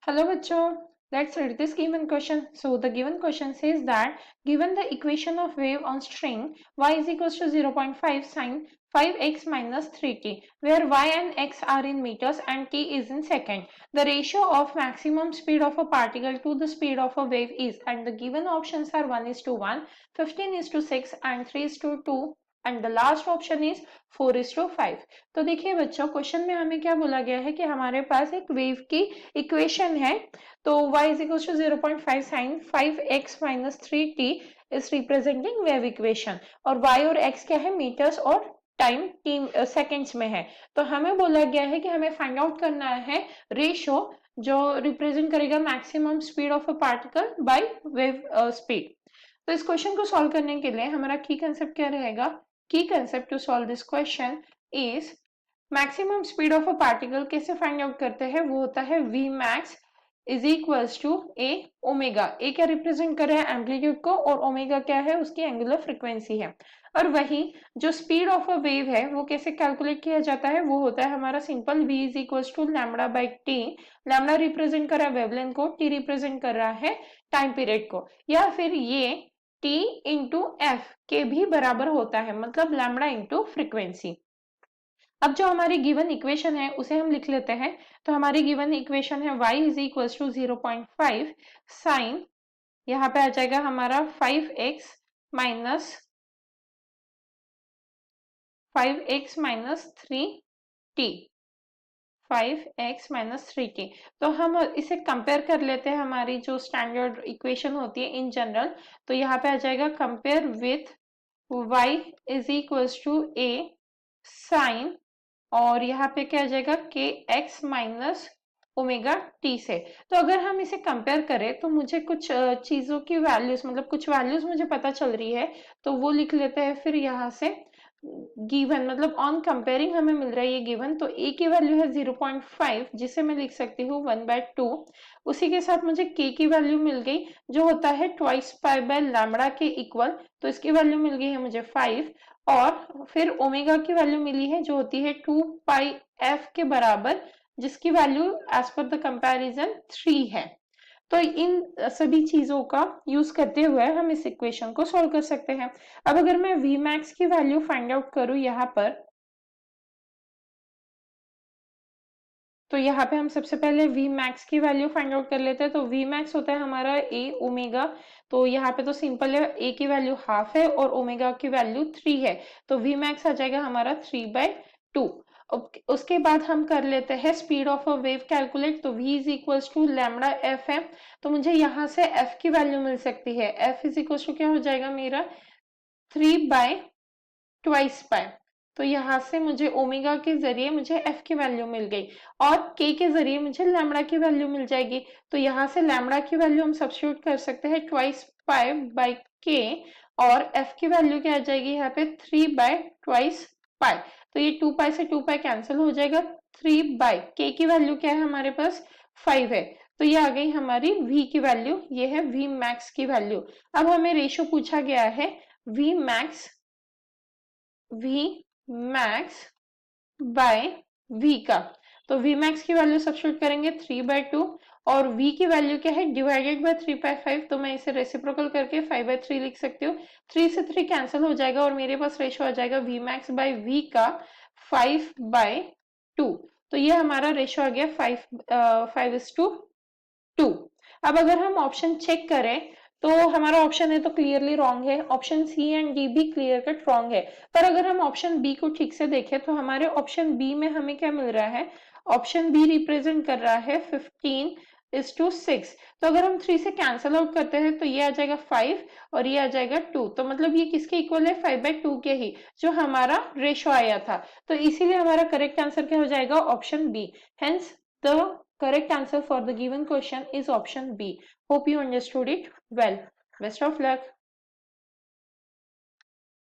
Hello bachcho, let's read this given question. So the given question says that given the equation of wave on string y is equals to 0.5 sine 5x minus 3t, where y and x are in meters and t is in second. The ratio of maximum speed of a particle to the speed of a wave is, and the given options are 1:1, 15:6 and 3:2 and the last option is 4:5. तो देखिए बच्चों, question में हमें क्या बोला गया है कि हमारे पास एक वेव की इक्वेशन है। तो y is equals to 0.5 sin 5x minus 3t is representing wave equation और y और x क्या है, मीटर्स और टाइम t सेकेंड्स में है। तो हमें बोला गया है कि हमें फाइंड आउट करना है रेशो जो रिप्रेजेंट करेगा maximum speed of a particle by wave speed. तो इस क्वेश्चन को सॉल्व करने के लिए हमारा की कंसेप्ट क्या रहेगा? की concept to solve this question is maximum speed of a particle कैसे फाइंड आउट करते हैं, वो होता है v max is equals to A omega. A क्या रिप्रेजेंट कर रहा है, एम्पलीट्यूड को, और ओमेगा क्या है, उसकी एंगुलर फ्रीक्वेंसी है। और वही जो स्पीड ऑफ अ वेव है वो कैसे कैलकुलेट किया जाता है, वो होता है हमारा simple v is equals to lambda by T. Lambda represent कर रहा है वेवलेंथ को, टी रिप्रेजेंट कर रहा है टाइम पीरियड को, या फिर ये t इंटू एफ के भी बराबर होता है, मतलब लैम्बडा इंटू फ्रीक्वेंसी। अब जो हमारी गिवन इक्वेशन है उसे हम लिख लेते हैं। तो हमारी गिवन इक्वेशन है y is equals to 0.5 sine, यहाँ पे आ जाएगा हमारा 5x minus 3t, 5x minus 3t। तो हम इसे कंपेयर कर लेते हैं हमारी जो स्टैंडर्ड इक्वेशन होती है इन जनरल। तो यहाँ पे आ जाएगा compare with y is equals to a sine, और यहाँ पे क्या आ जाएगा के एक्स माइनस ओमेगा टी से। तो अगर हम इसे कंपेयर करें तो मुझे कुछ चीजों की वैल्यूज, मतलब कुछ वैल्यूज मुझे पता चल रही है, तो वो लिख लेते हैं। फिर यहाँ से गिवन, मतलब ऑन कंपेयरिंग हमें मिल रहा है ये गिवन। तो ए की वैल्यू है 0.5, जिसे मैं लिख सकती हूँ 1/2। उसी के साथ मुझे के की वैल्यू मिल गई जो होता है ट्वाइस पाई बाय लैम्बडा के इक्वल, तो इसकी वैल्यू मिल गई है मुझे 5। और फिर ओमेगा की वैल्यू मिली है जो होती है 2 पाई एफ के बराबर, जिसकी value as per the comparison 3 है। तो इन सभी चीजों का यूज करते हुए हम इस इक्वेशन को सॉल्व कर सकते हैं। अब अगर मैं v max की वैल्यू फाइंड आउट करूं यहाँ पर, तो यहाँ पे हम सबसे पहले v max की वैल्यू फाइंड आउट कर लेते हैं। तो v max होता है हमारा a ओमेगा। तो यहाँ पे तो सिंपल है, a की वैल्यू हाफ है और ओमेगा की वैल्यू 3 है। तो v max आ जाएगा हमारा 3/2। उसके बाद हम कर लेते हैं speed of a wave calculate. तो v is equals to lambda F है, तो मुझे यहाँ से f की वैल्यू मिल सकती है। f इज इक्वल्स टू क्या हो जाएगा मेरा 3/2 पाई। तो यहाँ से मुझे ओमेगा के जरिए मुझे f की वैल्यू मिल गई और k के जरिए मुझे लैम्बडा की वैल्यू मिल जाएगी। तो यहाँ से लैम्बडा की वैल्यू हम सब्स्टिट्यूट कर सकते हैं 2 पाई/k, और f की वैल्यू क्या आ जाएगी यहाँ पे 3/2 पाई। तो ये 2 पाई से 2 पाई कैंसिल हो जाएगा। 3/k की वैल्यू क्या है हमारे पास 5 है। तो ये आ गई हमारी v की वैल्यू, ये है v max की वैल्यू। अब हमें रेशो पूछा गया है v max बाय v का। तो v max की वैल्यू सब्स्टिट्यूट करेंगे 3/2, और v की वैल्यू क्या है डिवाइडेड बाय 3/5। तो मैं इसे रेसिप्रोकल करके 5/3 लिख सकती हूँ। 3 से 3 कैंसिल हो जाएगा और मेरे पास रेशो आ जाएगा v max बाय v का 5/2। तो ये हमारा रेशो आ गया 5:2। अब अगर हम ऑप्शन चेक करें तो हमारा ऑप्शन है तो क्लियरली रॉन्ग है, ऑप्शन सी एंड डी भी क्लियर कट रॉन्ग है। पर अगर हम ऑप्शन बी को ठीक से देखें तो हमारे ऑप्शन बी में हमें क्या मिल रहा है, ऑप्शन बी रिप्रेजेंट कर रहा है 15:6। तो अगर हम 3 से कैंसिल आउट करते हैं तो ये आ जाएगा 5 और ये आ जाएगा 2। तो मतलब ये किसके इक्वल है, 5/2 के ही, जो हमारा रेशो आया था। तो इसीलिए हमारा करेक्ट आंसर क्या हो जाएगा, option B. Hence the correct answer for the given question is option B. Hope you understood it well. Best of luck.